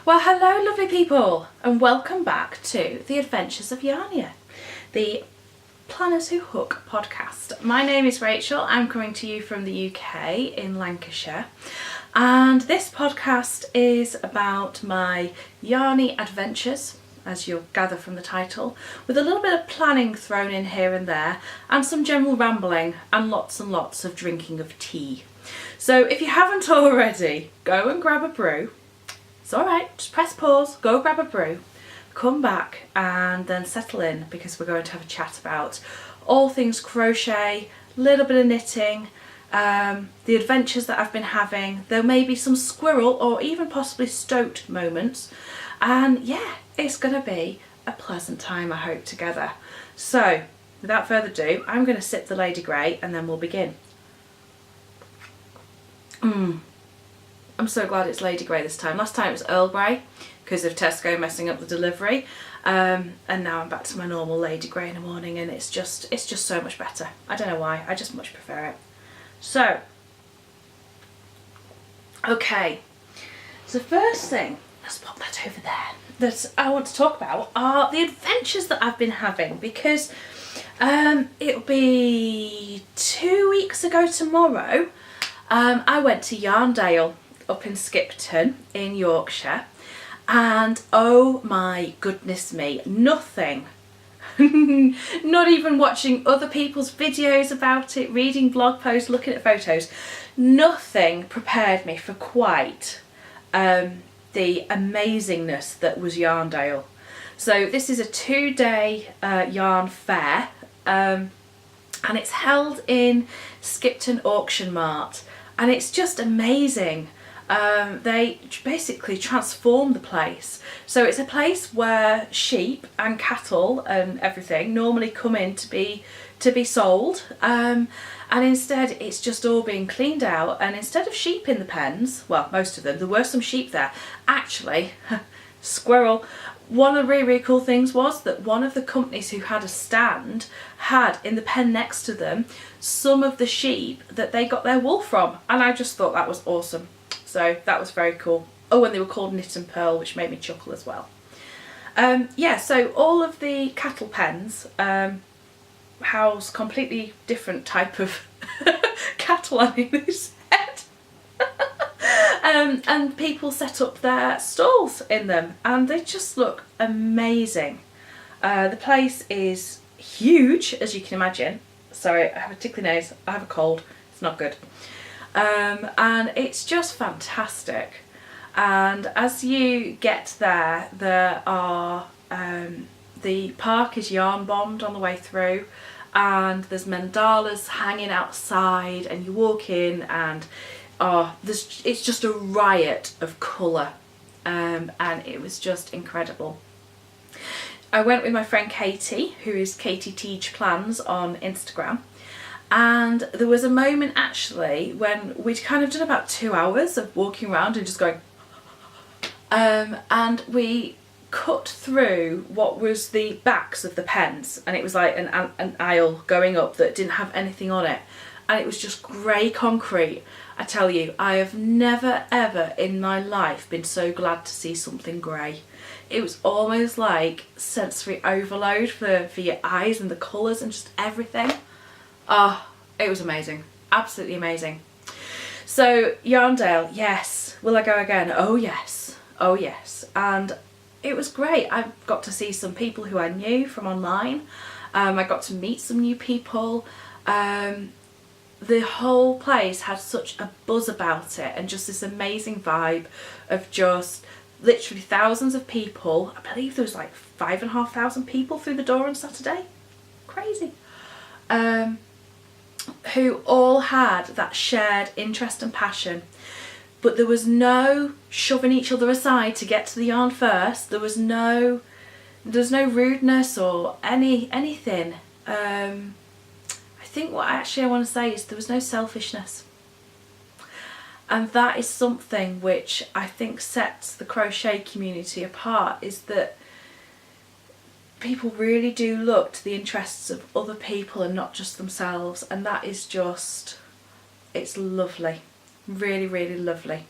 Well, hello lovely people, and welcome back to the Adventures of Yarnia, the Planners Who Hook podcast. My name is Rachel. I'm coming to you from the UK in Lancashire, and this podcast is about my Yarny adventures, as you'll gather from the title, with a little bit of planning thrown in here and there, and some general rambling and lots of drinking of tea. So if you haven't already, go and grab a brew. It's alright, just press pause, go grab a brew, come back and then settle in, because we're going to have a chat about all things crochet, a little bit of knitting, the adventures that I've been having. There may be some squirrel or even possibly stoat moments, and yeah, it's going to be a pleasant time, I hope, together. So without further ado, I'm going to sip the Lady Grey and then we'll begin. I'm so glad it's Lady Grey this time. Last time it was Earl Grey because of Tesco messing up the delivery, and now I'm back to my normal Lady Grey in the morning, and it's just so much better. I don't know why, I just much prefer it. So, okay, so first thing, let's pop that over there, that I want to talk about are the adventures that I've been having, because it'll be 2 weeks ago tomorrow. I went to Yarndale up in Skipton in Yorkshire, and oh my goodness me, nothing, not even watching other people's videos about it, reading blog posts, looking at photos, nothing prepared me for quite the amazingness that was Yarndale. So this is a 2-day yarn fair, and it's held in Skipton Auction Mart, and it's just amazing. They basically transform the place. So it's a place where sheep and cattle and everything normally come in to be sold, and instead it's just all being cleaned out, and instead of sheep in the pens, well, most of them, there were some sheep there. Actually, squirrel. One of the really cool things was that one of the companies who had a stand had in the pen next to them some of the sheep that they got their wool from, and I just thought that was awesome. So that was very cool. Oh, and they were called Knit and Pearl, which made me chuckle as well. Yeah, so all of the cattle pens house completely different type of cattle, I mean, they said. And people set up their stalls in them, and they just look amazing. The place is huge, as you can imagine. Sorry, I have a tickly nose, I have a cold, it's not good. And it's just fantastic. And as you get there, there are the park is yarn bombed on the way through, and there's mandalas hanging outside, and you walk in and it's just a riot of colour, and it was just incredible. I went with my friend Katie, who is Katie Teach Plans on Instagram, and there was a moment actually when we'd kind of done about 2 hours of walking around and just going and we cut through what was the backs of the pens, and it was like an aisle going up that didn't have anything on it, and it was just grey concrete. I tell you, I have never ever in my life been so glad to see something grey. It was almost like sensory overload for your eyes, and the colours and just everything. Oh, it was amazing. Absolutely amazing. So Yarndale, yes. Will I go again? Oh yes. Oh yes. And it was great. I got to see some people who I knew from online. I got to meet some new people. The whole place had such a buzz about it, and just this amazing vibe of just literally thousands of people. I believe there was like 5,500 people through the door on Saturday. Crazy. Who all had that shared interest and passion, but there was no shoving each other aside to get to the yarn first. There was no rudeness or anything. I think what I want to say is there was no selfishness, and that is something which I think sets the crochet community apart, is that people really do look to the interests of other people and not just themselves, and that is just, it's lovely, really lovely.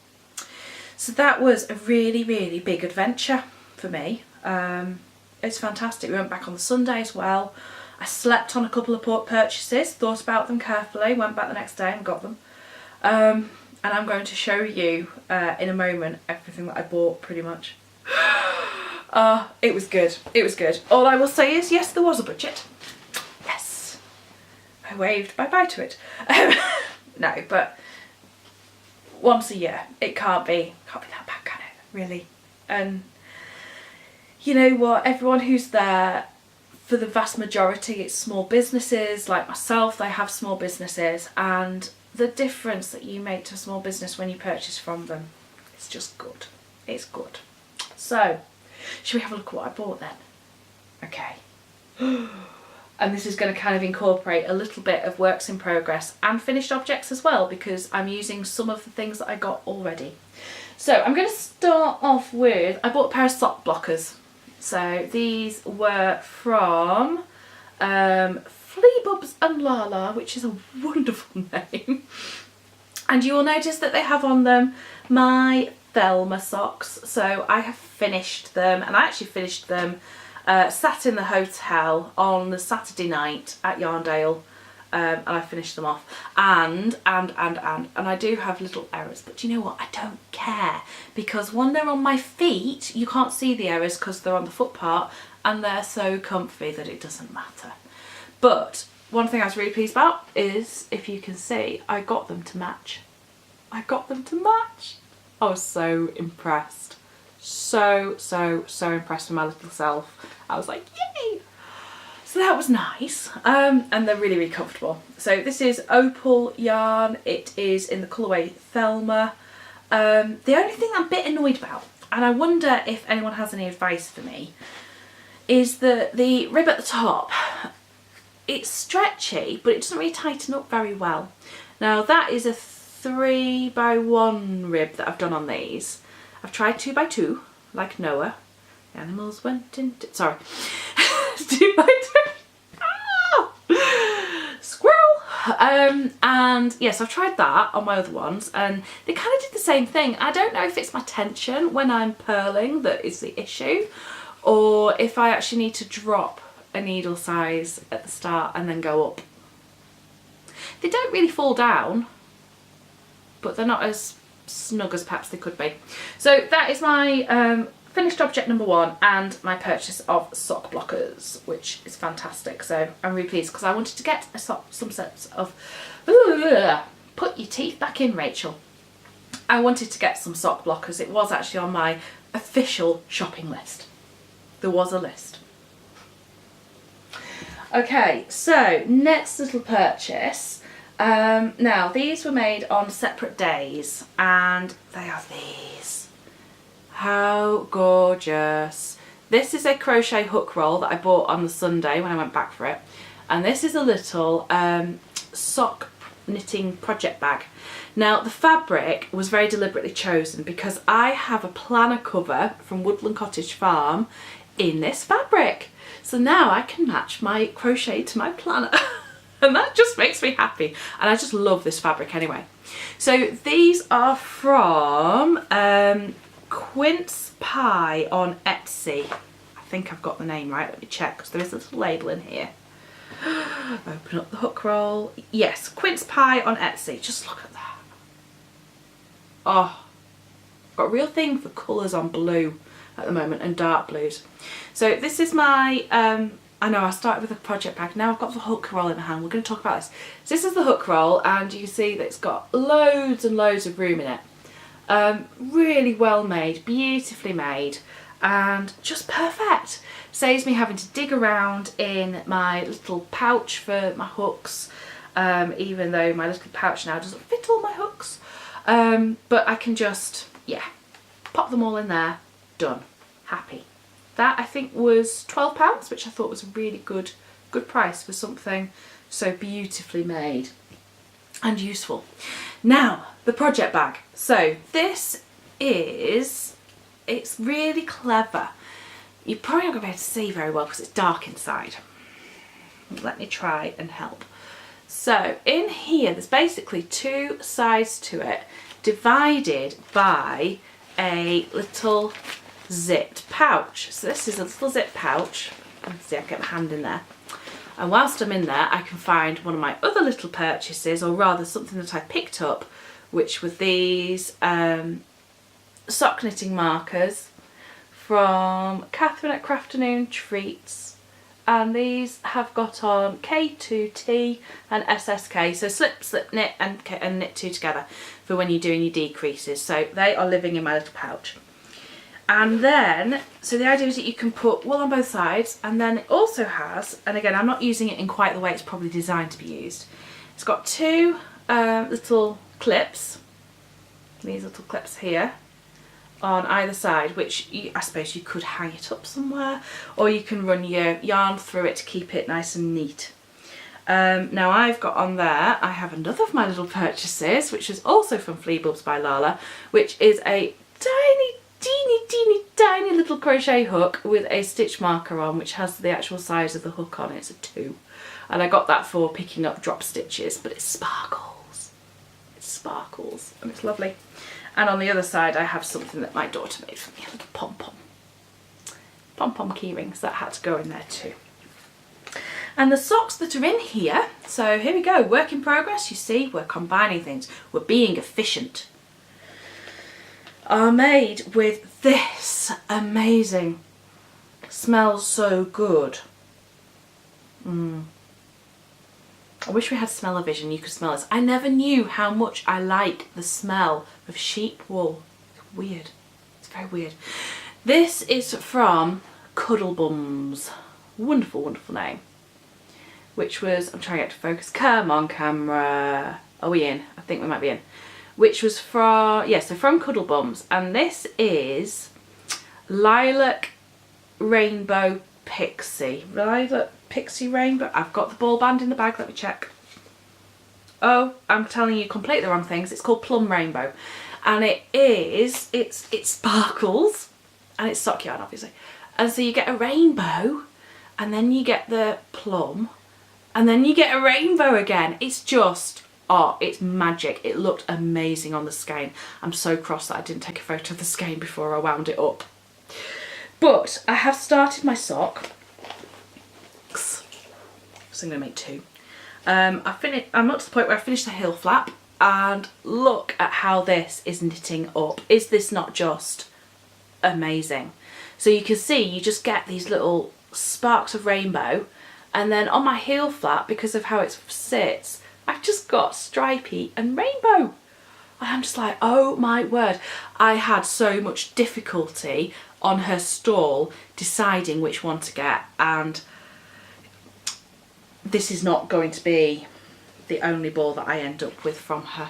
So that was a really, really big adventure for me. It's fantastic. We went back on the Sunday as well. I slept on a couple of purchases, thought about them carefully, went back the next day and got them. And I'm going to show you in a moment everything that I bought pretty much. It was good. It was good. All I will say is, yes, there was a budget. Yes. I waved bye-bye to it. No, but once a year, it can't be that bad, can it? Really. And you know what? Everyone who's there, for the vast majority, it's small businesses like myself. They have small businesses, and the difference that you make to a small business when you purchase from them, it's just good. It's good. So, should we have a look at what I bought then? Okay. And this is going to kind of incorporate a little bit of works in progress and finished objects as well, because I'm using some of the things that I got already. So I'm going to start off with, I bought a pair of sock blockers. So these were from Fleabubs and Lala, which is a wonderful name. And you will notice that they have on them my Thelma socks. So I have finished them, and I actually finished them sat in the hotel on the Saturday night at Yarndale, and I finished them off. And I do have little errors, but you know what? I don't care, because when they're on my feet, you can't see the errors because they're on the foot part, and they're so comfy that it doesn't matter. But one thing I was really pleased about is, if you can see, I got them to match. I got them to match. I was so impressed. So impressed with my little self. I was like, yay! So that was nice, and they're really, really comfortable. So this is opal yarn. It is in the colourway Thelma. The only thing I'm a bit annoyed about, and I wonder if anyone has any advice for me, is that the rib at the top, it's stretchy, but it doesn't really tighten up very well. Now that is a 3x1 rib that I've done on these. I've tried 2x2, like Noah. The animals went into, sorry. 2x2. Squirrel! And yes, I've tried that on my other ones, and they kind of did the same thing. I don't know if it's my tension when I'm purling that is the issue, or if I actually need to drop a needle size at the start and then go up. They don't really fall down, but they're not as snug as perhaps they could be. So that is my finished object number 1 and my purchase of sock blockers, which is fantastic. So I'm really pleased, because I wanted to get some sets of put your teeth back in, Rachel. I wanted to get some sock blockers. It was actually on my official shopping list. There was a list. Okay, so next little purchase. Now these were made on separate days, and they are these. How gorgeous. This is a crochet hook roll that I bought on the Sunday when I went back for it, and this is a little sock knitting project bag. Now the fabric was very deliberately chosen because I have a planner cover from Woodland Cottage Farm in this fabric, so now I can match my crochet to my planner. And that just makes me happy, and I just love this fabric anyway. So these are from Quince Pie on Etsy. I think I've got the name right, let me check, because there is a little label in here. Open up the hook roll. Yes, Quince Pie on Etsy. Just look at that. Oh, got a real thing for colours on blue at the moment, and dark blues. So this is my I know I started with a project bag, now I've got the hook roll in my hand. We're going to talk about this. So this is the hook roll, and you can see that it's got loads and loads of room in it. Really well made, beautifully made, and just perfect. Saves me having to dig around in my little pouch for my hooks, even though my little pouch now doesn't fit all my hooks. But I can just, yeah, pop them all in there, done, happy. That I think was £12, which I thought was a really good price for something so beautifully made and useful. Now, the project bag. So this is, it's really clever. You're probably not going to be able to see very well because it's dark inside. Let me try and help. So in here, there's basically 2 sides to it, divided by a little zipped pouch. So this is a little zip pouch. See, I get my hand in there. And whilst I'm in there, I can find one of my other little purchases, or rather something that I picked up, which were these sock knitting markers from Catherine at Crafternoon Treats. And these have got on K2T and SSK, so slip, slip, knit and knit two together for when you're doing your decreases. So they are living in my little pouch. And then, so the idea is that you can put wool on both sides, and then it also has, and again I'm not using it in quite the way it's probably designed to be used, it's got two little clips, these little clips here, on either side, which I suppose you could hang it up somewhere, or you can run your yarn through it to keep it nice and neat. Now I've got on there, I have another of my little purchases, which is also from Flea Bulbs by Lala, which is a tiny little crochet hook with a stitch marker on, which has the actual size of the hook on it. It's a 2. And I got that for picking up drop stitches, but it sparkles. It sparkles and it's lovely. And on the other side I have something that my daughter made for me, a little pom-pom. Pom-pom key rings that had to go in there too. And the socks that are in here, so here we go, work in progress. You see, we're combining things, we're being efficient, are made with this amazing, smells so good. I wish we had smell-o-vision, you could smell this. I never knew how much I like the smell of sheep wool. It's weird, it's very weird. This is from Cuddlebums, wonderful, wonderful name. Which was, I'm trying to get to focus, come on camera, are we in? I think we might be in. Which was from, yeah, so from Cuddlebums, and this is Lilac Rainbow Pixie. Lilac Pixie Rainbow. I've got the ball band in the bag, let me check. Oh, I'm telling you completely the wrong things. It's called Plum Rainbow. And it is, it sparkles, and it's sock yarn obviously. And so you get a rainbow, and then you get the plum, and then you get a rainbow again. It's just, oh, it's magic. It looked amazing on the skein. I'm so cross that I didn't take a photo of the skein before I wound it up. But I have started my sock. So I'm going to make 2. I'm up to the point where I finished the heel flap, and look at how this is knitting up. Is this not just amazing? So you can see, you just get these little sparks of rainbow, and then on my heel flap, because of how it sits, I've just got stripy and rainbow. And I'm just like, oh my word. I had so much difficulty on her stall deciding which one to get, and this is not going to be the only ball that I end up with from her.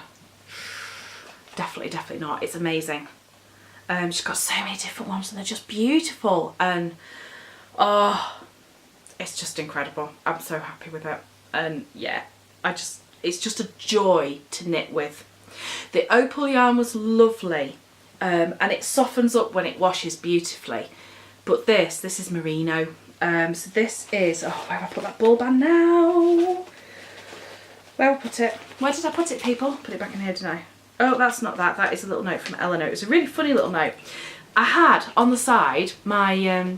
Definitely, definitely not. It's amazing. She's got so many different ones and they're just beautiful, and oh, it's just incredible. I'm so happy with it, and yeah, it's just a joy to knit with. The opal yarn was lovely, and it softens up when it washes beautifully, but this is merino. So this is, oh, where have I put that ball band now? Where have I put it? Where did I put it, people? Put it back in here, didn't I? Oh, that's not that. That is a little note from Eleanor. It was a really funny little note. I had on the side my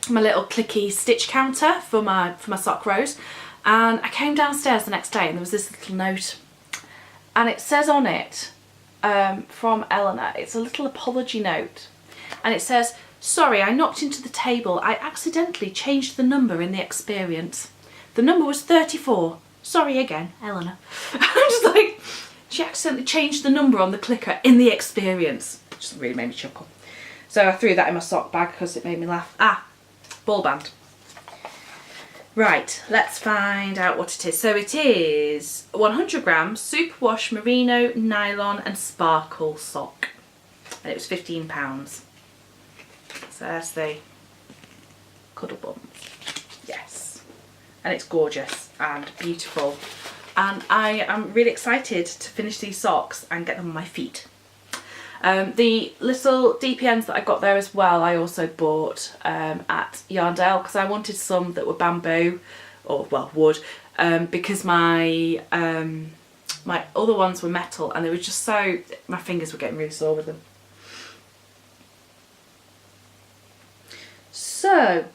my little clicky stitch counter for my sock rows, and I came downstairs the next day and there was this little note, and it says on it from Eleanor, it's a little apology note, and it says, "Sorry, I knocked into the table. I accidentally changed the number in the experience. The number was 34. Sorry again, Eleanor." I'm just like, she accidentally changed the number on the clicker in the experience. It just really made me chuckle. So I threw that in my sock bag because it made me laugh. Ah, ball band. Right, let's find out what it is. So it is 100 grams superwash merino, nylon and sparkle sock. And it was £15. So there's the Cuddlebums. Yes. And it's gorgeous and beautiful. And I am really excited to finish these socks and get them on my feet. The little DPNs that I got there as well, I also bought at Yarndale, because I wanted some that were bamboo, or well, wood, because my my other ones were metal and they were just so, my fingers were getting really sore with them. So,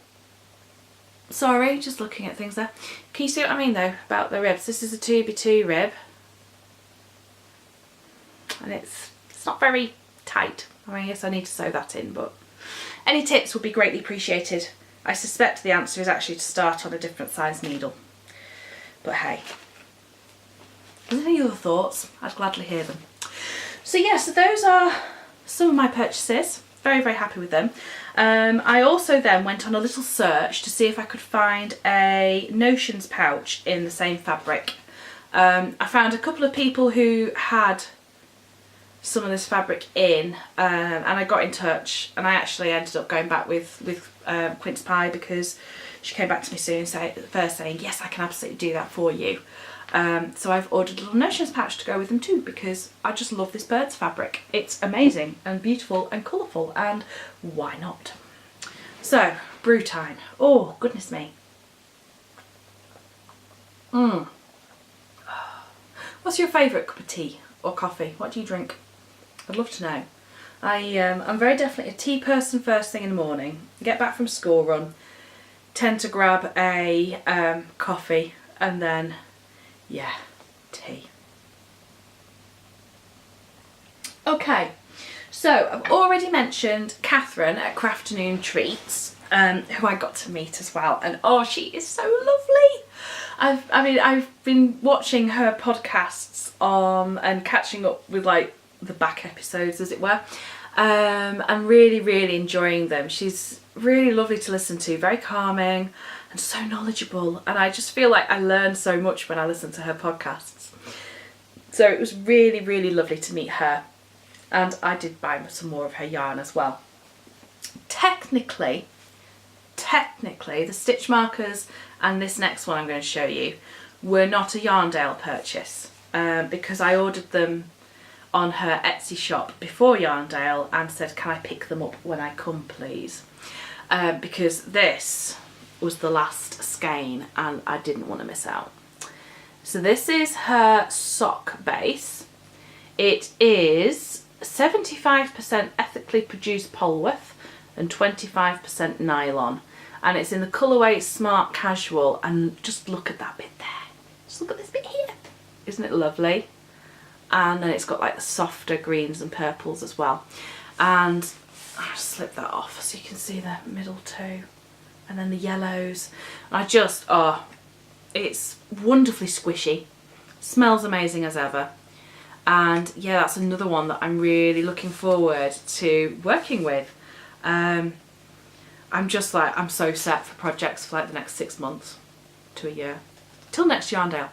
sorry, just looking at things there. Can you see what I mean though about the ribs? This is a 2x2 rib, and it's not very tight. I mean, yes, I need to sew that in, but any tips would be greatly appreciated. I suspect the answer is actually to start on a different size needle, but hey. Any other thoughts? I'd gladly hear them. So yeah, so those are some of my purchases. Very, very happy with them. I also then went on a little search to see if I could find a notions pouch in the same fabric. I found a couple of people who had some of this fabric in, and I got in touch, and I actually ended up going back with Quince Pie, because she came back to me soon first saying, yes, I can absolutely do that for you. So I've ordered a little notions pouch to go with them too, because I just love this bird's fabric. It's amazing and beautiful and colourful, and why not? So, brew time. Oh, goodness me. What's your favourite cup of tea or coffee? What do you drink? I'd love to know. I'm very definitely a tea person first thing in the morning. Get back from school run, tend to grab a coffee, and then yeah, tea. Okay, so I've already mentioned Catherine at Crafternoon Treats, who I got to meet as well, and oh, she is so lovely. I've been watching her podcasts and catching up with like the back episodes, as it were, and really enjoying them. She's really lovely to listen to, very calming and so knowledgeable, and I just feel like I learn so much when I listen to her podcasts. So it was really lovely to meet her, and I did buy some more of her yarn as well. Technically the stitch markers and this next one I'm going to show you were not a Yarndale purchase, because I ordered them on her Etsy shop before Yarndale and said, can I pick them up when I come please, because this was the last skein and I didn't want to miss out. So this is her sock base. It is 75% ethically produced Polworth and 25% nylon, and it's in the colourway Smart Casual, and just look at that bit there. Just look at this bit here. Isn't it lovely? And then it's got like the softer greens and purples as well. And I'll slip that off so you can see the middle too. And then the yellows. I just, oh, it's wonderfully squishy. Smells amazing as ever. And yeah, that's another one that I'm really looking forward to working with. I'm just like, I'm so set for projects for like the next 6 months to a year. Till next Yarndale.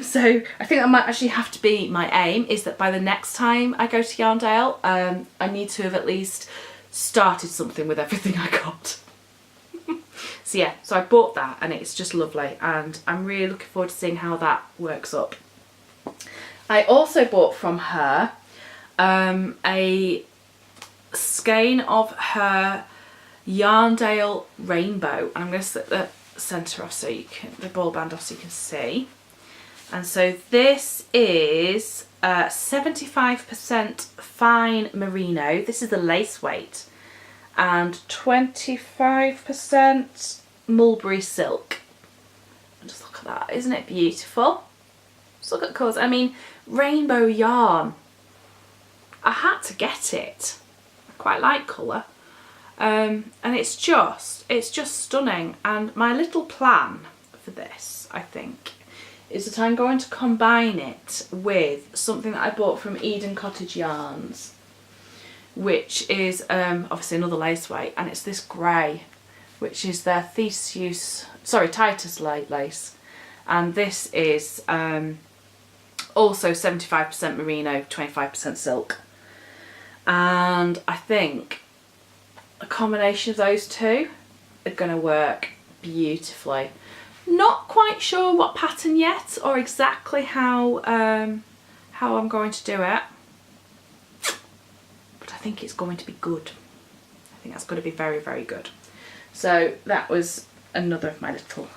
So I think that might actually have to be my aim, is that by the next time I go to Yarndale, I need to have at least started something with everything I got. So yeah, so I bought that and it's just lovely, and I'm really looking forward to seeing how that works up. I also bought from her a skein of her Yarndale Rainbow, and I'm going to slip the centre off so you can, the ball band off so you can see. And so this is 75% fine merino. This is the lace weight, and 25% mulberry silk. And just look at that, isn't it beautiful? Just look at the colours. I mean, rainbow yarn. I had to get it. I quite like colour. And it's just stunning. And my little plan for this, I think, is that I'm going to combine it with something that I bought from Eden Cottage Yarns, which is obviously another lace weight, and it's this grey, which is their Titus lace, and this is also 75% merino, 25% silk, and I think a combination of those two are going to work beautifully. Not quite sure what pattern yet, or exactly how I'm going to do it, but I think it's going to be good. I think that's going to be very good. So that was another of my little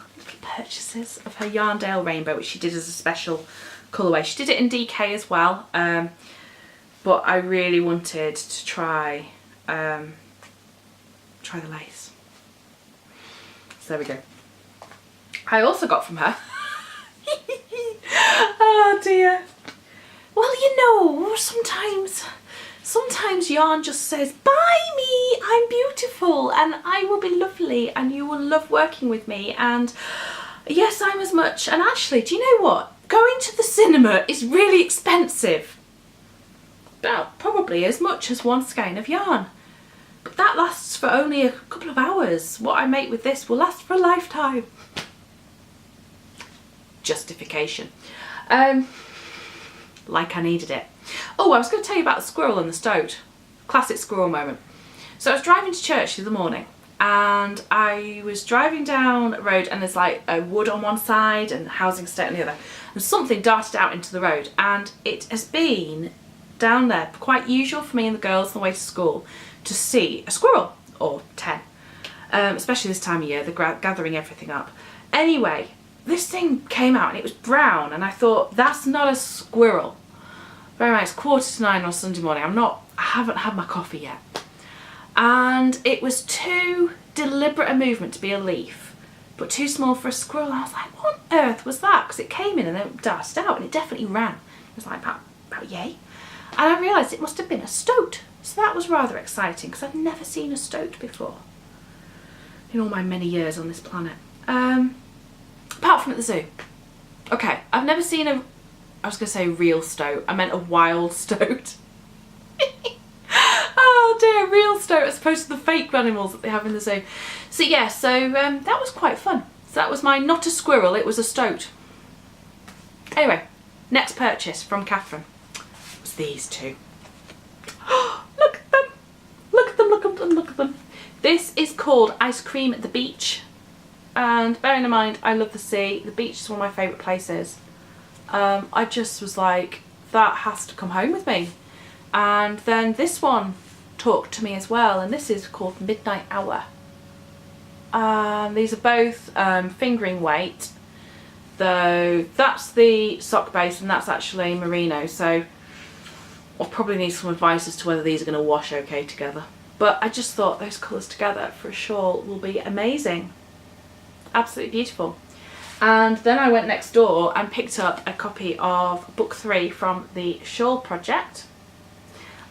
purchases of her Yarndale Rainbow, which she did as a special colourway. She did it in DK as well, but I really wanted to try the lace. So there we go. I also got from her. Oh dear. Well, you know, sometimes yarn just says, buy me, I'm beautiful and I will be lovely and you will love working with me, and yes, I'm as much. And actually, do you know what? Going to the cinema is really expensive. About probably as much as one skein of yarn. But that lasts for only a couple of hours. What I make with this will last for a lifetime. Justification. Like I needed it. Oh, I was going to tell you about the squirrel and the stoat. Classic squirrel moment. So I was driving to church the other morning and I was driving down a road and there's like a wood on one side and housing estate on the other, and something darted out into the road, and it has been down there quite usual for me and the girls on the way to school to see a squirrel, or 10, especially this time of year. They're gathering everything up. Anyway, this thing came out and it was brown and I thought, that's not a squirrel. Very much, it's 8:45 on Sunday morning. I haven't had my coffee yet. And it was too deliberate a movement to be a leaf, but too small for a squirrel. I was like, what on earth was that? Because it came in and then it darted out and it definitely ran. It was like about yay. And I realised it must have been a stoat. So that was rather exciting because I'd never seen a stoat before in all my many years on this planet. Apart from at the zoo. Okay, I've never seen I was going to say real stoat. I meant a wild stoat. Oh dear, real stoat as opposed to the fake animals that they have in the zoo. So yeah, that was quite fun. So that was my not a squirrel, it was a stoat. Anyway, next purchase from Catherine was these two. Look at them. Look at them, look at them, look at them. This is called Ice Cream at the Beach. And bearing in mind, I love the sea. The beach is one of my favourite places. I just was like, that has to come home with me. And then this one talked to me as well, and this is called Midnight Hour. These are both fingering weight, though that's the sock base and that's actually merino, so I'll probably need some advice as to whether these are going to wash okay together. But I just thought those colours together for a shawl will be amazing. Absolutely beautiful. And then I went next door and picked up a copy of book 3 from the Shawl Project,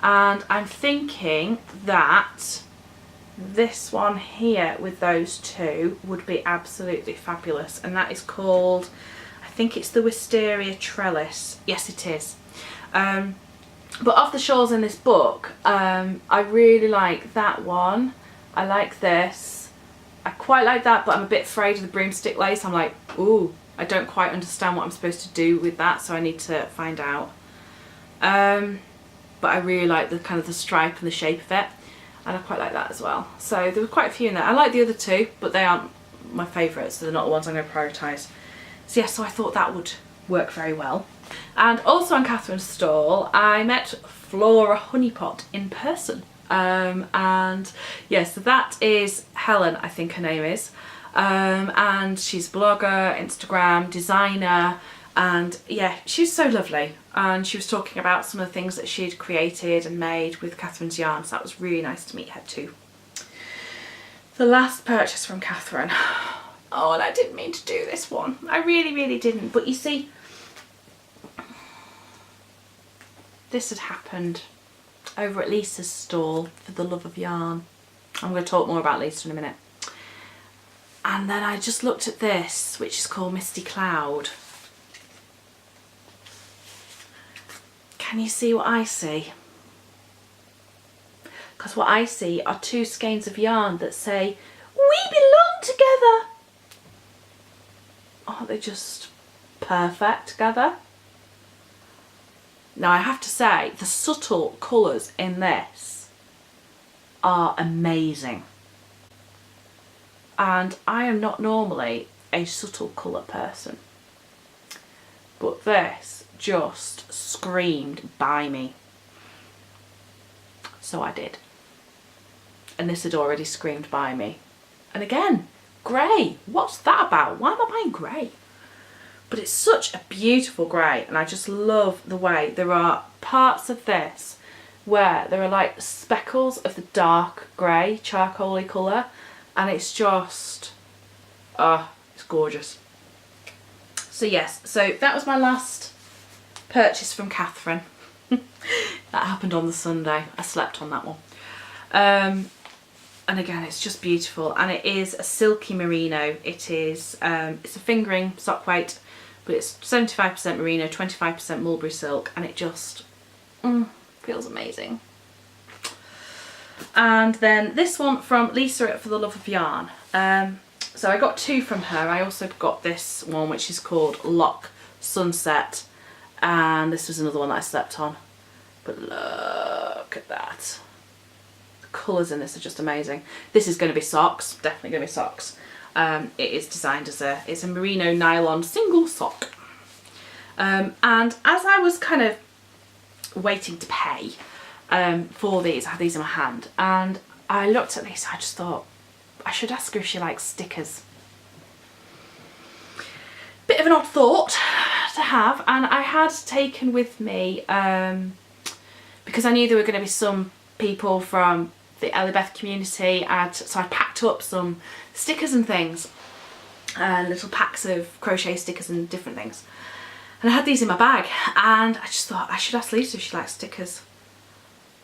and I'm thinking that this one here with those two would be absolutely fabulous, and that is called, I think it's the Wisteria Trellis. Yes it is. But of the shawls in this book, I really like that one. I like this. I quite like that, but I'm a bit afraid of the broomstick lace. I'm like, ooh, I don't quite understand what I'm supposed to do with that, so I need to find out. But I really like the kind of the stripe and the shape of it, and I quite like that as well. So there were quite a few in there. I like the other two, but they aren't my favourites, so they're not the ones I'm going to prioritise. So yeah, so I thought that would work very well. And also on Catherine's stall, I met Flora Honeypot in person. And yeah, so that is Helen, I think her name is, and she's a blogger, Instagram designer, and yeah, she's so lovely. And she was talking about some of the things that she'd created and made with Catherine's yarn, so that was really nice to meet her too. The last purchase from Catherine. Oh, and I didn't mean to do this one. I really didn't, but you see, this had happened over at Lisa's stall for the love of yarn. I'm going to talk more about Lisa in a minute. And then I just looked at this, which is called Misty Cloud. Can you see what I see? Because what I see are two skeins of yarn that say, we belong together. Aren't they just perfect together? Now I have to say, the subtle colours in this are amazing. And I am not normally a subtle colour person, but this just screamed buy me. So I did. And this had already screamed buy me. And again, grey. What's that about? Why am I buying grey? But it's such a beautiful grey, and I just love the way there are parts of this where there are like speckles of the dark grey, charcoaly colour, and it's just Oh, it's gorgeous. So yes, so that was my last purchase from Catherine. That happened on the Sunday. I slept on that one. And again, it's just beautiful, and it is a silky merino. It is it's a fingering sock weight, but it's 75% merino, 25% mulberry silk, and it just feels amazing. And then this one from Lisa at For the Love of Yarn. So I got two from her. I also got this one, which is called Lock Sunset, and this was another one that I slept on. But look at that. The colours in this are just amazing. This is going to be socks, definitely going to be socks. It is designed as it's a merino nylon single sock. And as I was kind of waiting to pay for these, I had these in my hand, and I looked at these, I just thought I should ask her if she likes stickers. Bit of an odd thought to have, and I had taken with me, because I knew there were going to be some people from the EllieBeth community, so I packed up some stickers and things, little packs of crochet stickers and different things. And I had these in my bag, and I just thought I should ask Lisa if she likes stickers.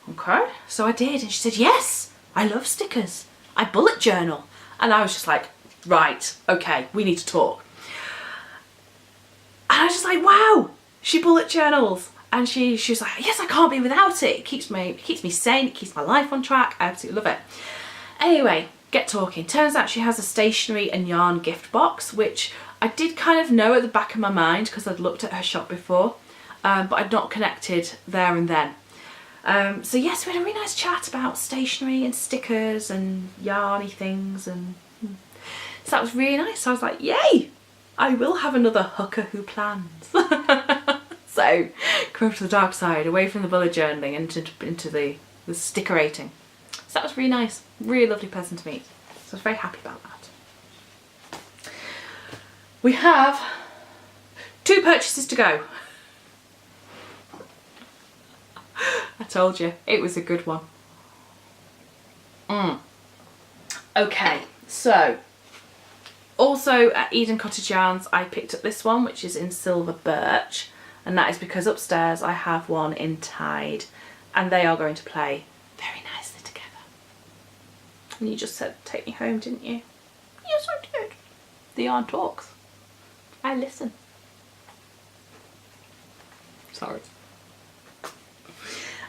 Okay, so I did, and she said, yes, I love stickers. I bullet journal. And I was just like, right, okay, we need to talk. And I was just like, wow, she bullet journals. And she was like, yes, I can't be without it. It keeps me sane, it keeps my life on track. I absolutely love it. Anyway, get talking. Turns out she has a stationery and yarn gift box, which I did kind of know at the back of my mind because I'd looked at her shop before, but I'd not connected there and then. So yes, we had a really nice chat about stationery and stickers and yarny things, and so that was really nice. So I was like, yay, I will have another hooker who plans. So come over to the dark side, away from the bullet journaling, into the stickerating. So that was really nice, really lovely person to meet. So I was very happy about that. We have 2 purchases to go. I told you, it was a good one. Okay, so also at Eden Cottage Yarns I picked up this one, which is in silver birch, and that is because upstairs I have one in Tide, and they are going to play very nicely together. And you just said take me home, didn't you? Yes, I did. The yarn talks. I listen. Sorry.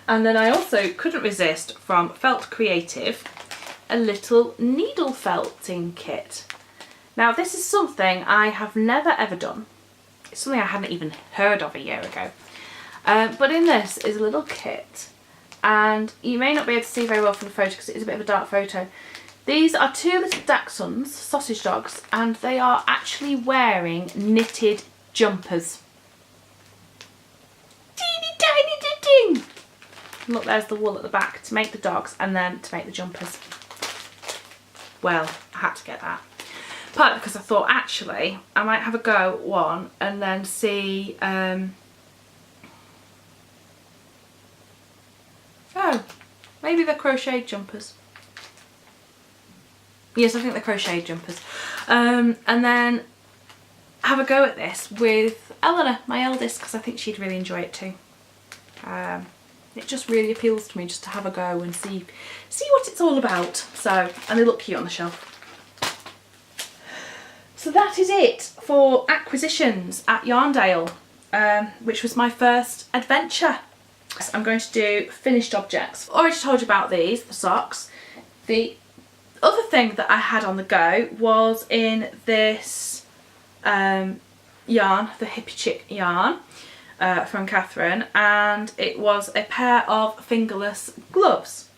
And then I also couldn't resist, from Felt Creative, a little needle felting kit. Now this is something I have never ever done. It's something I hadn't even heard of a year ago. But in this is a little kit, and you may not be able to see very well from the photo because it is a bit of a dark photo. These are 2 little dachshunds, sausage dogs, and they are actually wearing knitted jumpers. Teeny tiny ding! Look, there's the wool at the back to make the dogs and then to make the jumpers. Well, I had to get that. Partly because I thought actually I might have a go at one and then see, oh, maybe they're crocheted jumpers. Yes, I think they're crocheted jumpers. And then have a go at this with Eleanor, my eldest, because I think she'd really enjoy it too. It just really appeals to me just to have a go and see what it's all about. So, and they look cute on the shelf. So that is it for acquisitions at Yarndale, which was my first adventure. So I'm going to do finished objects. Already told you about these, the socks. The other thing that I had on the go was in this yarn, the Hippie Chick yarn from Catherine, and it was a pair of fingerless gloves.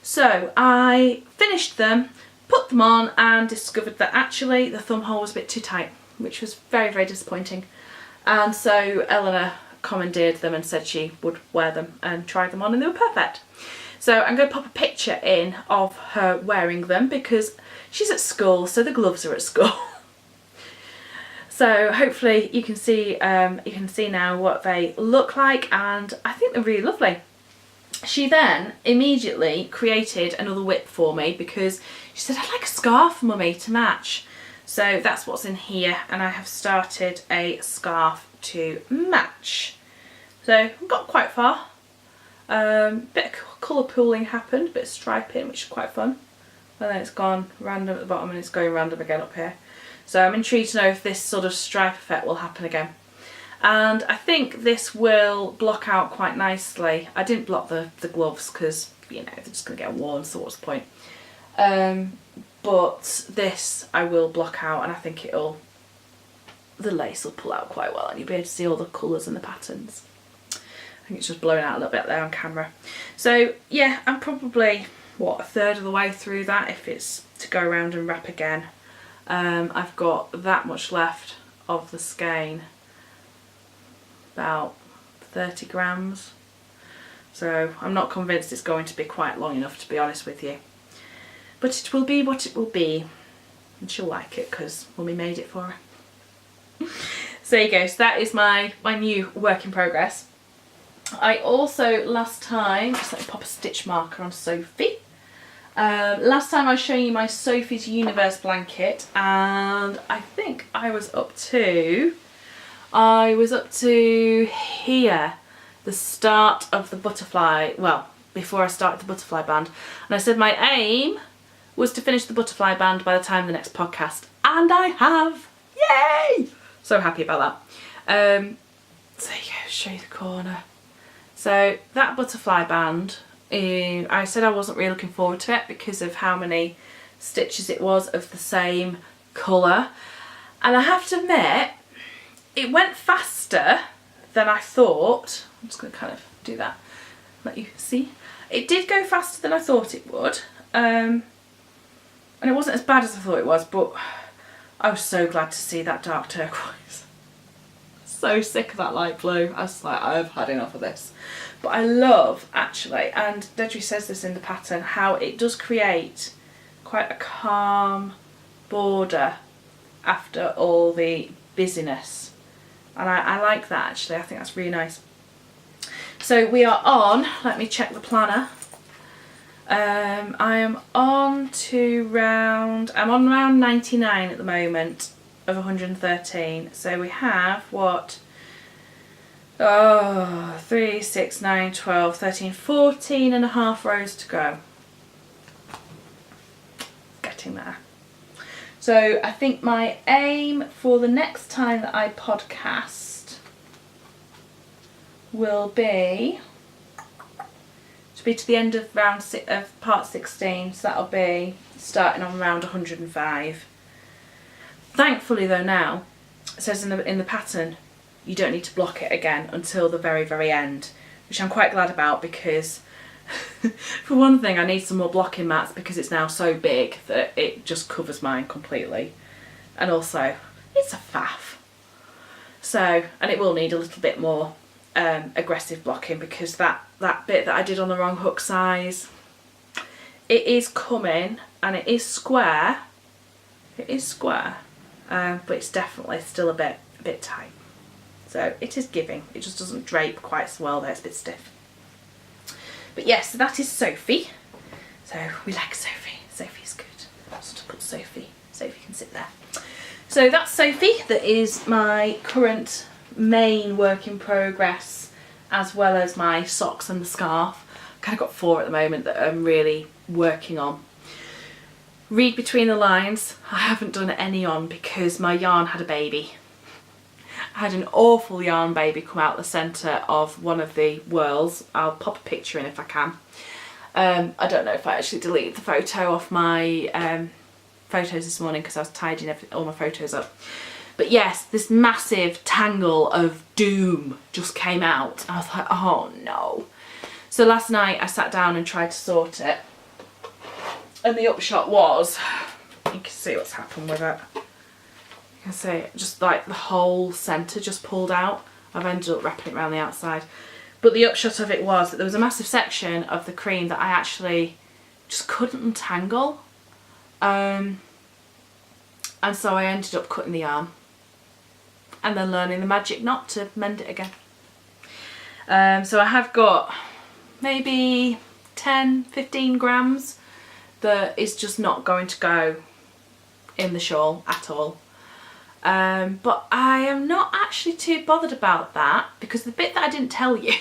So I finished them, put them on, and discovered that actually the thumb hole was a bit too tight, which was very, very disappointing. And so Eleanor commandeered them and said she would wear them and try them on, and they were perfect. So I'm going to pop a picture in of her wearing them because she's at school, so the gloves are at school. So hopefully you can see now what they look like, and I think they're really lovely. She then immediately created another whip for me because she said, I'd like a scarf, mummy, to match. So that's what's in here, and I have started a scarf to match. So I've got quite far. Bit of colour pooling happened, bit of striping, which is quite fun. And then it's gone random at the bottom and it's going random again up here. So I'm intrigued to know if this sort of stripe effect will happen again. And I think this will block out quite nicely. I didn't block the gloves because, you know, they're just going to get worn, so what's the point? But this I will block out, and I think the lace will pull out quite well and you'll be able to see all the colours and the patterns. I think it's just blowing out a little bit there on camera. So yeah, I'm probably, what, a third of the way through that if it's to go around and wrap again. I've got that much left of the skein, about 30 grams. So I'm not convinced it's going to be quite long enough, to be honest with you. But it will be what it will be. And she'll like it because Mummy made it for her. So there you go. So that is my new work in progress. I also, last time, just let me pop a stitch marker on Sophie. Last time I was showing you my Sophie's Universe blanket, and I think I was up to here, the start of the butterfly, well, before I started the butterfly band, and I said my aim was to finish the butterfly band by the time of the next podcast, and I have! Yay! So happy about that. So yeah, show you the corner. So that butterfly band, I said I wasn't really looking forward to it because of how many stitches it was of the same colour, and I have to admit it went faster than I thought. I'm just going to kind of do that, let you see. It did go faster than I thought it would, and it wasn't as bad as I thought it was, but I was so glad to see that dark turquoise. So sick of that light blue. I was like, I've had enough of this. But I love, actually, and Deidre says this in the pattern, how it does create quite a calm border after all the busyness. And I like that, actually. I think that's really nice. So we are on, let me check the planner. I am on to I'm on round 99 at the moment of 113. So we have what? 3, 6, 9, 12, 13, 14 and a half rows to go. Getting there. So I think my aim for the next time that I podcast will be to the end of of part 16, so that'll be starting on round 105. Thankfully though, now it says in the pattern you don't need to block it again until the very end, which I'm quite glad about, because for one thing I need some more blocking mats because it's now so big that it just covers mine completely, and also it's a faff. So, and it will need a little bit more aggressive blocking because that bit that I did on the wrong hook size, it is coming and it is square. It is square, but it's definitely still a bit tight. So it is giving. It just doesn't drape quite so well there. It's a bit stiff. But yes, so that is Sophie. So we like Sophie. Sophie's good. Just put Sophie. Sophie can sit there. So that's Sophie. That is my current main work in progress, as well as my socks and the scarf. I've kind of got 4 at the moment that I'm really working on. Read between the lines, I haven't done any on because my yarn had a baby. I had an awful yarn baby come out the centre of one of the whirls. I'll pop a picture in if I can. I don't know if I actually deleted the photo off my photos this morning because I was tidying all my photos up. But yes, this massive tangle of doom just came out. I was like, oh no. So last night I sat down and tried to sort it. And the upshot was, you can see what's happened with it. You can see just like the whole centre just pulled out. I've ended up wrapping it around the outside. But the upshot of it was that there was a massive section of the cream that I actually just couldn't untangle. And so I ended up cutting the yarn and then learning the magic knot to mend it again. So I have got maybe 10, 15 grams that is just not going to go in the shawl at all. But I am not actually too bothered about that, because the bit that I didn't tell you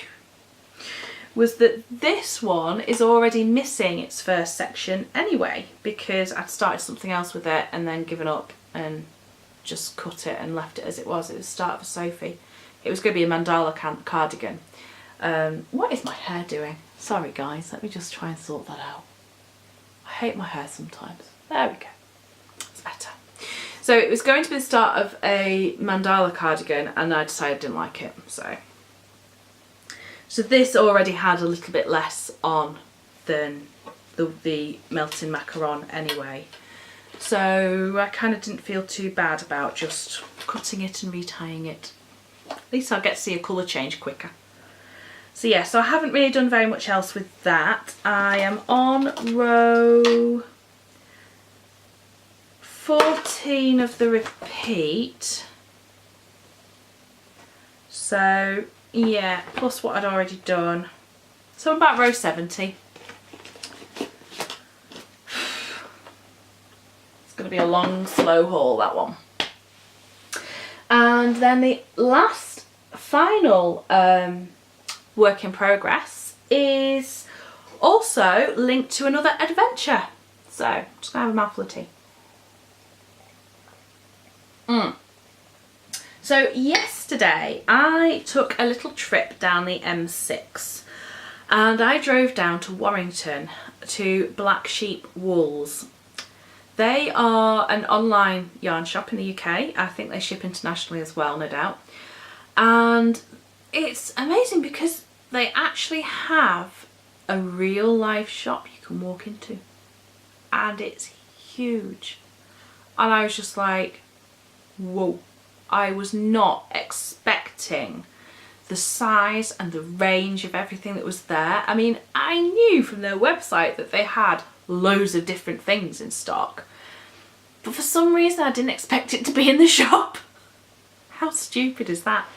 was that this one is already missing its first section anyway, because I'd started something else with it and then given up and just cut it and left it as it was. It was the start of a Sophie. It was going to be a mandala cardigan. What is my hair doing? Sorry guys, let me just try and sort that out. I hate my hair sometimes. There we go. It's better. So it was going to be the start of a mandala cardigan and I decided I didn't like it. So this already had a little bit less on than the melting macaron anyway. So I kind of didn't feel too bad about just cutting it and retying it. At least I'll get to see a colour change quicker. So yeah, so I haven't really done very much else with that. I am on row 14 of the repeat. So yeah, plus what I'd already done. So I'm about row 70. It's going to be a long, slow haul, that one. And then the last, final work in progress is also linked to another adventure. So I'm just going to have a mouthful of tea. So yesterday I took a little trip down the M6 and I drove down to Warrington to Black Sheep Wools. They are an online yarn shop in the UK. I think they ship internationally as well, no doubt. And it's amazing because they actually have a real life shop you can walk into. And it's huge. And I was just like, whoa. I was not expecting the size and the range of everything that was there. I mean, I knew from their website that they had loads of different things in stock, but for some reason I didn't expect it to be in the shop. How stupid is that?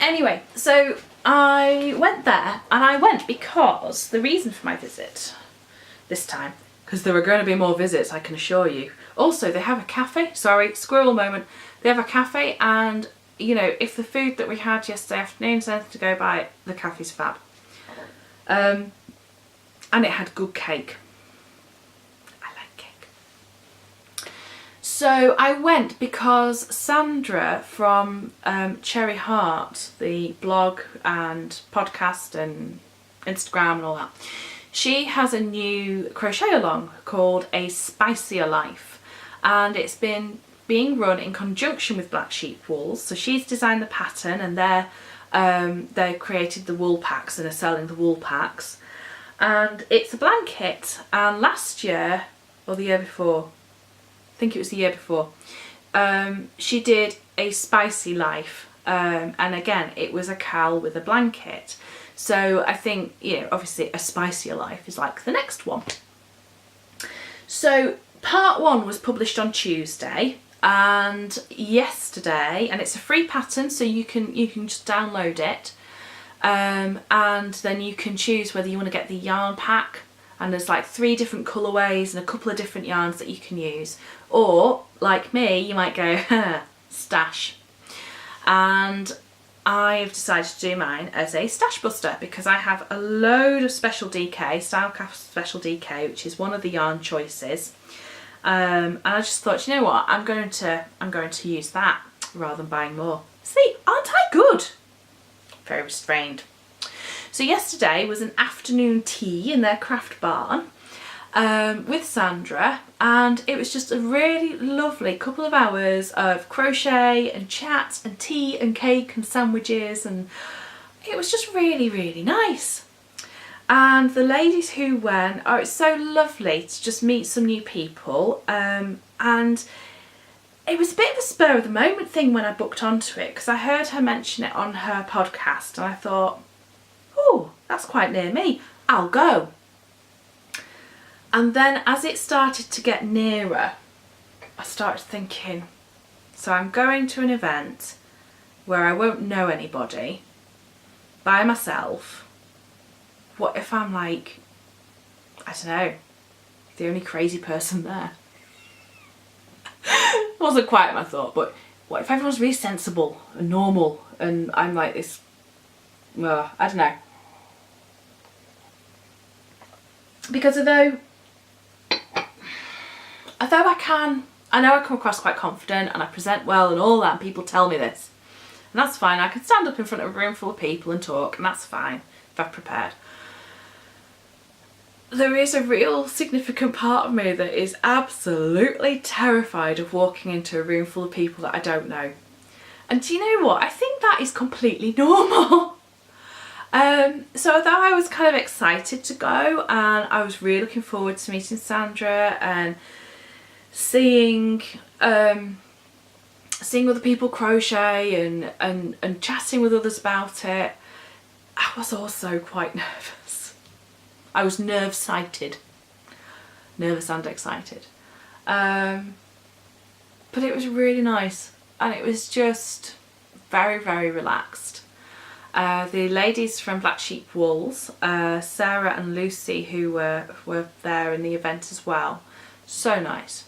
Anyway, so I went there, and I went because the reason for my visit this time, because there are going to be more visits, I can assure you. Also, they have a cafe. Sorry, squirrel moment. They have a cafe, and you know, if the food that we had yesterday afternoon is anything to go by, the cafe's fab. And it had good cake. I like cake. So I went because Sandra from Cherry Heart, the blog and podcast and Instagram and all that, she has a new crochet along called A Spicier Life, and it's been being run in conjunction with Black Sheep Wools. So she's designed the pattern, and they created the wool packs and are selling the wool packs. And it's a blanket, and last year, or the year before, I think it was the year before, she did A Spicy Life, and again it was a cowl with a blanket. So I think, you know, obviously A Spicier Life is like the next one. So part 1 was published on Tuesday, and yesterday, and it's a free pattern, so you can just download it, and then you can choose whether you want to get the yarn pack, and there's like 3 different colourways and a couple of different yarns that you can use, or like me, you might go stash. And I've decided to do mine as a stash buster because I have a load of Special DK, Stylecraft Special DK, which is one of the yarn choices. And I just thought, you know what, I'm going to use that rather than buying more. See, aren't I good? Very restrained. So yesterday was an afternoon tea in their craft barn with Sandra, and it was just a really lovely couple of hours of crochet and chat and tea and cake and sandwiches, and it was just really, really nice. And the ladies who went, oh, it's so lovely to just meet some new people, and it was a bit of a spur of the moment thing when I booked onto it, because I heard her mention it on her podcast and I thought, oh, that's quite near me, I'll go. And then as it started to get nearer, I started thinking, so I'm going to an event where I won't know anybody, by myself. What if I'm like, I don't know, the only crazy person there? Wasn't quite my thought, but what if everyone's really sensible and normal and I'm like this, well, I don't know. Because although I know I come across quite confident and I present well and all that, and people tell me this, and that's fine. I can stand up in front of a room full of people and talk, and that's fine if I've prepared. There is a real significant part of me that is absolutely terrified of walking into a room full of people that I don't know. And do you know what? I think that is completely normal. So although I was kind of excited to go, and I was really looking forward to meeting Sandra and seeing other people crochet and chatting with others about it, I was also quite nervous. I was nervous and excited. But it was really nice, and it was just very, very relaxed. The ladies from Black Sheep Wools, Sarah and Lucy, who were there in the event as well, so nice.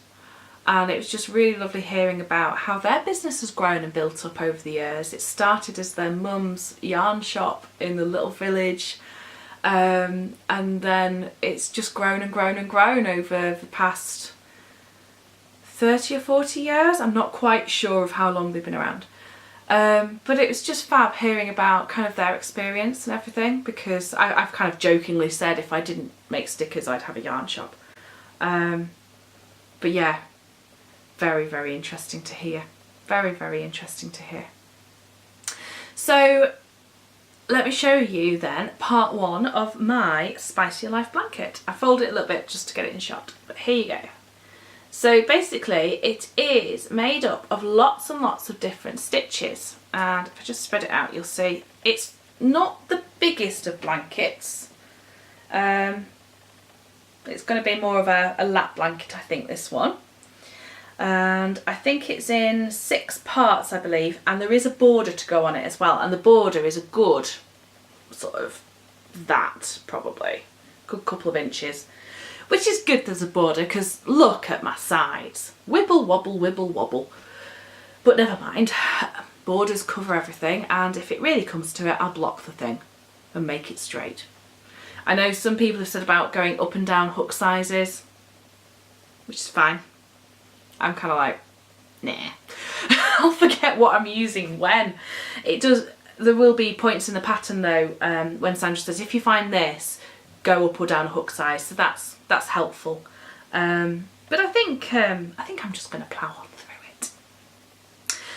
And it was just really lovely hearing about how their business has grown and built up over the years. It started as their mum's yarn shop in the little village, and then it's just grown and grown and grown over the past 30 or 40 years. I'm not quite sure of how long they've been around. But it was just fab hearing about kind of their experience and everything, because I've kind of jokingly said if I didn't make stickers I'd have a yarn shop. But yeah, very, very interesting to hear. Very, very interesting to hear. So let me show you then part one of my Spicy Life blanket. I folded it a little bit just to get it in shot, but here you go. So basically it is made up of lots and lots of different stitches, and if I just spread it out you'll see it's not the biggest of blankets. It's going to be more of a lap blanket, I think, this one. And I think it's in 6 parts, I believe, and there is a border to go on it as well, and the border is a good sort of probably good couple of inches, which is good there's a border, because look at my sides, wibble wobble wibble wobble. But never mind, borders cover everything, and if it really comes to it I'll block the thing and make it straight. I know some people have said about going up and down hook sizes, which is fine. I'm kind of like, nah. I'll forget what I'm using when. It does. There will be points in the pattern though, when Sandra says if you find this, go up or down a hook size. So that's helpful. But I think I'm just going to plough on through it.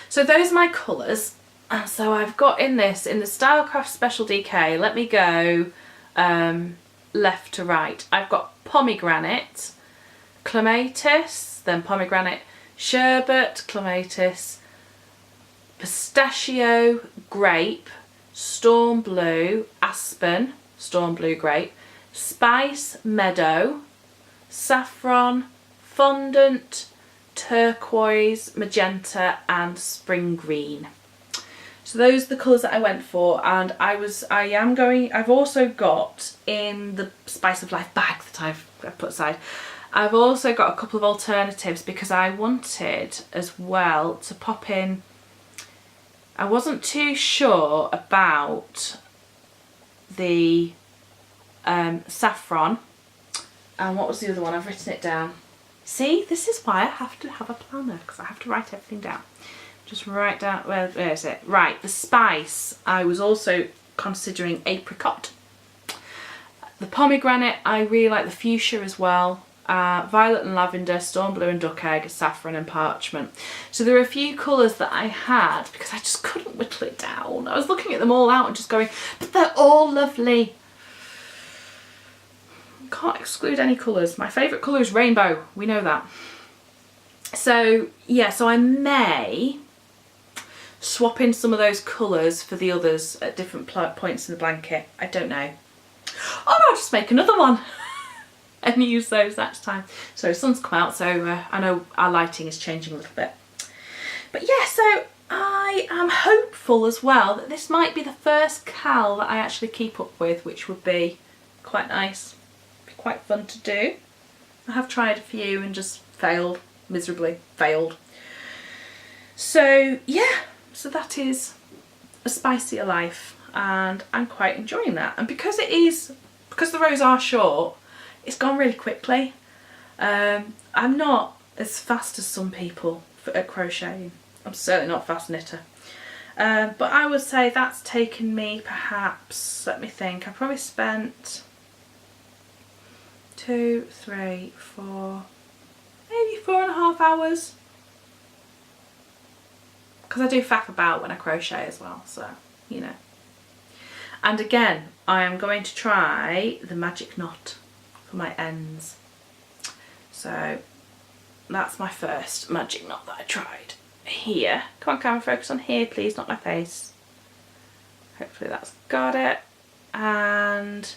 So those are my colours. So I've got in the Stylecraft Special DK. Let me go left to right. I've got pomegranate, clematis, then pomegranate, sherbet, clematis, pistachio, grape, storm blue, aspen, storm blue grape, spice, meadow, saffron, fondant, turquoise, magenta and spring green. So those are the colours that I went for, and I've also got in the Spice of Life bag that I've put aside, I've also got a couple of alternatives because I wanted as well to pop in. I wasn't too sure about the saffron, and what was the other one? I've written it down. See, this is why I have to have a planner, because I have to write everything down. Just write down, where is it? Right, the spice, I was also considering apricot. The pomegranate, I really like the fuchsia as well. Violet and lavender, storm blue and duck egg, saffron and parchment. So there are a few colours that I had because I just couldn't whittle it down. I was looking at them all out and just going, but they're all lovely. Can't exclude any colours. My favourite colour is rainbow, we know that. So yeah, so I may swap in some of those colours for the others at different points in the blanket. I don't know. Or I'll just make another one and use those next time. So sun's come out, so I know our lighting is changing a little bit. But yeah, so I am hopeful as well that this might be the first cal that I actually keep up with, which would be quite nice, be quite fun to do. I have tried a few and just failed, miserably failed. So yeah, so that is a spicier life, and I'm quite enjoying that. And because the rows are short, it's gone really quickly. I'm not as fast as some people at crocheting. I'm certainly not a fast knitter. But I would say that's taken me perhaps, let me think, I probably spent 2, 3, 4, maybe 4.5 hours. Because I do faff about when I crochet as well, so, you know. And again, I am going to try the magic knot for my ends. So that's my first magic knot that I tried. Here, come on camera, focus on here please, not my face. Hopefully that's got it. And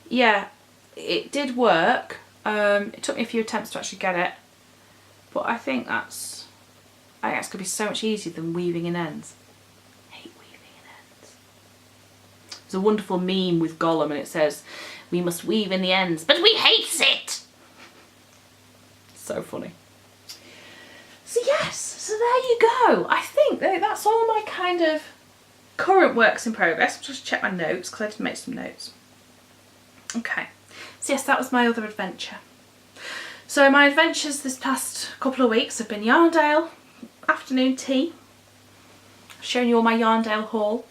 yeah, it did work. It took me a few attempts to actually get it, but I think that's going to be so much easier than weaving in ends. I hate weaving in ends. There's a wonderful meme with Gollum and it says, "We must weave in the ends, but we hates it." So funny. So yes, so there you go. I think that's all my kind of current works in progress. I'll just check my notes because I did make some notes. Okay, so yes, that was my other adventure. So my adventures this past couple of weeks have been Yarndale, afternoon tea. I've shown you all my Yarndale haul.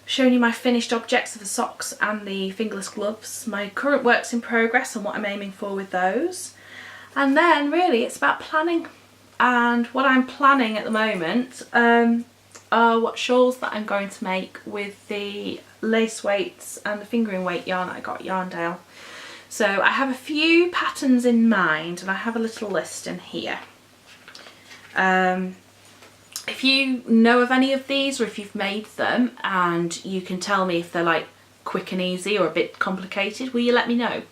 Shown you my finished objects of the socks and the fingerless gloves, my current works in progress and what I'm aiming for with those. And then really it's about planning. And what I'm planning at the moment are what shawls that I'm going to make with the lace weights and the fingering weight yarn that I got at Yarndale. So I have a few patterns in mind and I have a little list in here. If you know of any of these or if you've made them and you can tell me if they're like quick and easy or a bit complicated, will you let me know?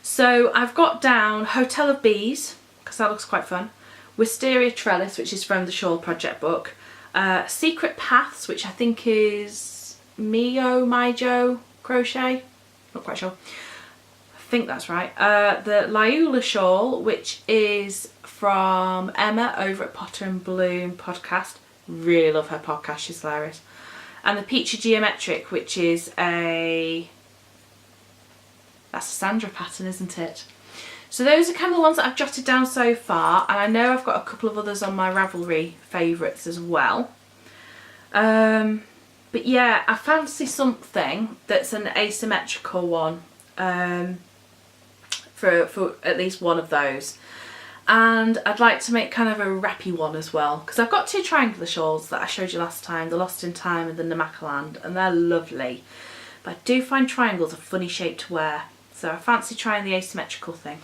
So I've got down Hotel of Bees, because that looks quite fun, Wisteria Trellis, which is from the Shawl Project book, Secret Paths, which I think is Mijo Crochet, not quite sure, I think that's right, the Liula Shawl, which is from Emma over at Potter and Bloom podcast, really love her podcast, she's hilarious, and the Peachy Geometric, which is that's a Sandra pattern, isn't it? So those are kind of the ones that I've jotted down so far, and I know I've got a couple of others on my Ravelry favourites as well. But yeah, I fancy something that's an asymmetrical one for at least one of those. And I'd like to make kind of a wrappy one as well, because I've got two triangular shawls that I showed you last time, the Lost in Time and the Namaqualand, and they're lovely. But I do find triangles a funny shape to wear, so I fancy trying the asymmetrical thing.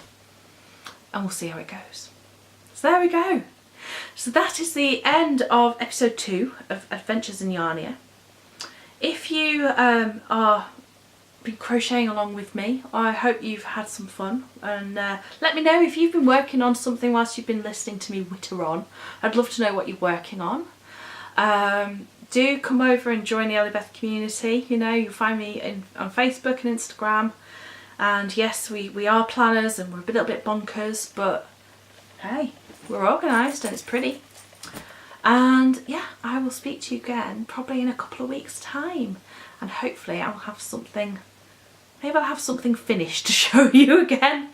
And we'll see how it goes. So there we go. So that is the end of episode 2 of Adventures in Yarnia. If you are been crocheting along with me, I hope you've had some fun, and let me know if you've been working on something whilst you've been listening to me witter on. I'd love to know what you're working on. Do come over and join the EllieBeth community. You know, you'll find me on Facebook and Instagram. And yes, we are planners and we're a little bit bonkers, but hey, we're organised and it's pretty. And yeah, I will speak to you again probably in a couple of weeks' time, and hopefully I'll have something, maybe I'll have something finished to show you again.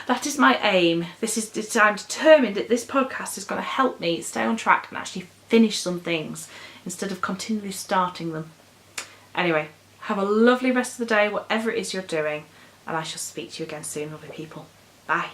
That is my aim. I'm determined that this podcast is going to help me stay on track and actually finish some things instead of continually starting them. Anyway, have a lovely rest of the day, whatever it is you're doing, and I shall speak to you again soon, lovely people. Bye.